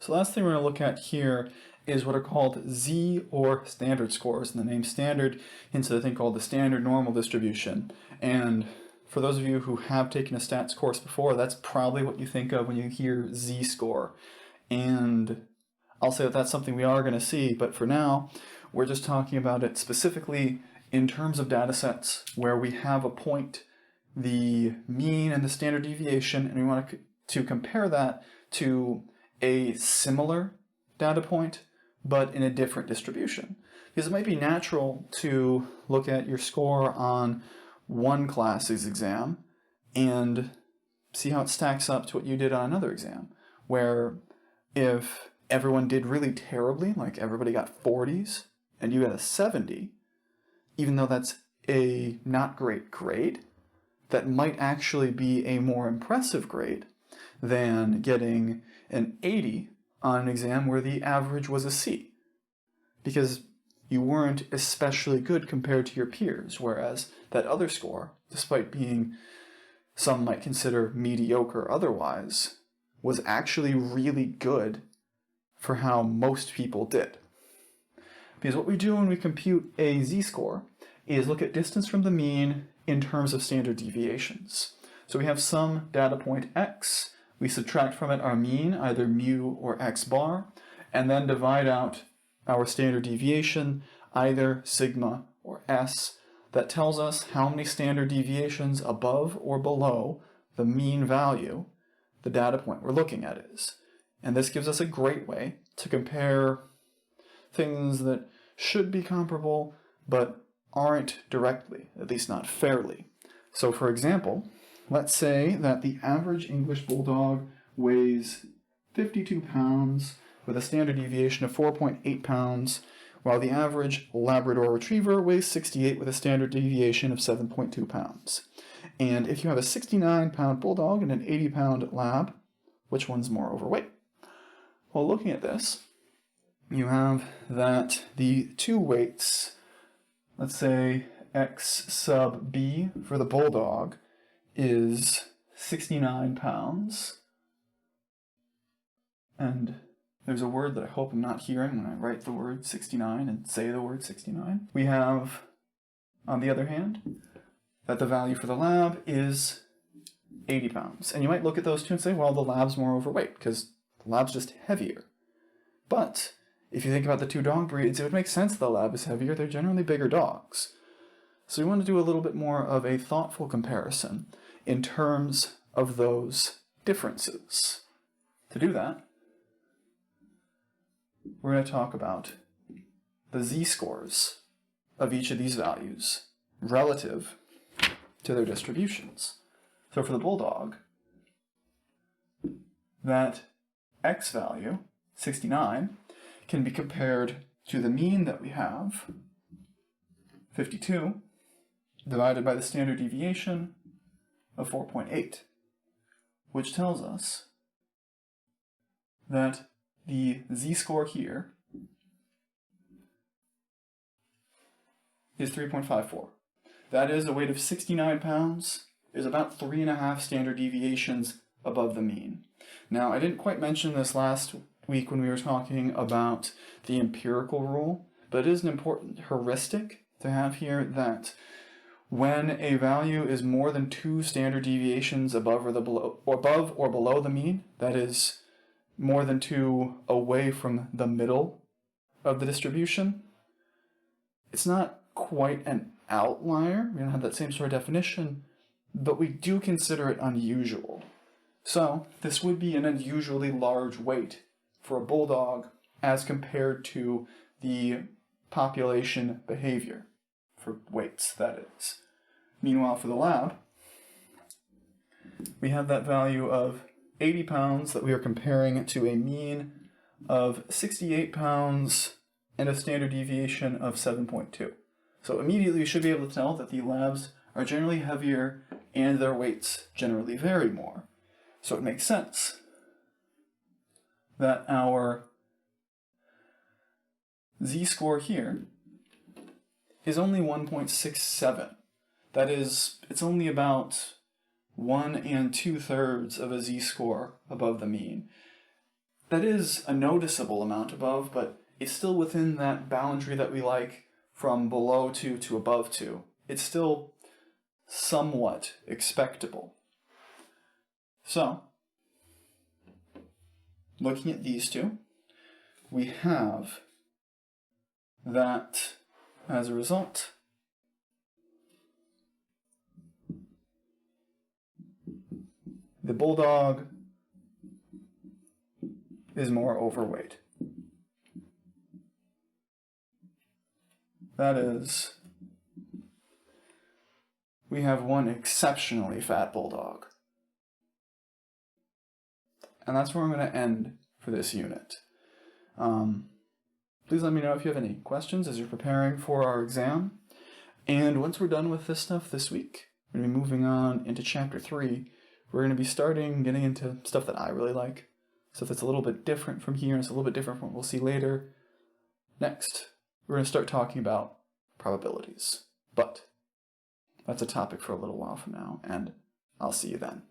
So the last thing we're going to look at here is what are called Z or standard scores. And the name standard hints at a thing called the standard normal distribution. And for those of you who have taken a stats course before, that's probably what you think of when you hear Z-score. And I'll say that that's something we are going to see, but for now, we're just talking about it specifically in terms of data sets where we have a point, the mean and the standard deviation, and we want to compare that to a similar data point, but in a different distribution. Because it might be natural to look at your score on one class's exam and see how it stacks up to what you did on another exam, where if everyone did really terribly, like everybody got 40s, and you got a 70, even though that's a not great grade, that might actually be a more impressive grade than getting an 80 on an exam where the average was a C, because you weren't especially good compared to your peers, whereas that other score, despite being some might consider mediocre otherwise, was actually really good for how most people did. Because what we do when we compute a z-score is look at distance from the mean in terms of standard deviations. So we have some data point x, we subtract from it our mean, either mu or x bar, and then divide out our standard deviation, either sigma or s, that tells us how many standard deviations above or below the mean value the data point we're looking at is. And this gives us a great way to compare things that should be comparable but aren't directly, at least not fairly. So for example, let's say that the average English Bulldog weighs 52 pounds with a standard deviation of 4.8 pounds, while the average Labrador Retriever weighs 68 with a standard deviation of 7.2 pounds. And if you have a 69-pound Bulldog and an 80-pound Lab, which one's more overweight? Well, looking at this, you have that the two weights, let's say x sub b for the Bulldog is 69 pounds. And there's a word that I hope I'm not hearing when I write the word 69 and say the word 69. We have, on the other hand, that the value for the Lab is 80 pounds. And you might look at those two and say, well, the Lab's more overweight because the Lab's just heavier. But if you think about the two dog breeds, it would make sense the Lab is heavier. They're generally bigger dogs. So we want to do a little bit more of a thoughtful comparison in terms of those differences. To do that, we're going to talk about the z-scores of each of these values relative to their distributions. So for the Bulldog, that x value, 69, can be compared to the mean that we have, 52, divided by the standard deviation of 4.8, which tells us that the z-score here is 3.54. That is a weight of 69 pounds, is about 3.5 standard deviations above the mean. Now, I didn't quite mention this last week when we were talking about the empirical rule, but it is an important heuristic to have here that when a value is more than 2 standard deviations above or below the mean, that is more than 2 away from the middle of the distribution, it's not quite an outlier. We don't have that same sort of definition, but we do consider it unusual. So this would be an unusually large weight for a Bulldog as compared to the population behavior, for weights, that is. Meanwhile, for the Lab, we have that value of 80 pounds that we are comparing to a mean of 68 pounds and a standard deviation of 7.2. So immediately you should be able to tell that the Labs are generally heavier and their weights generally vary more. So it makes sense that our z-score here is only 1.67. That is, it's only about 1 2/3 of a z-score above the mean. that is a noticeable amount above, but it's still within that boundary that we like from below 2 to above 2. It's still somewhat expectable. So, looking at these two, we have that as a result, the bulldog is more overweight. That is, we have one exceptionally fat bulldog. And that's where I'm going to end for this unit. Please let me know if you have any questions as you're preparing for our exam. And once we're done with this stuff this week, we're going to be moving on into Chapter 3. We're going to be getting into stuff that I really like. Stuff that's a little bit different from here, and it's a little bit different from what we'll see later. Next, we're going to start talking about probabilities. But that's a topic for a little while from now, and I'll see you then.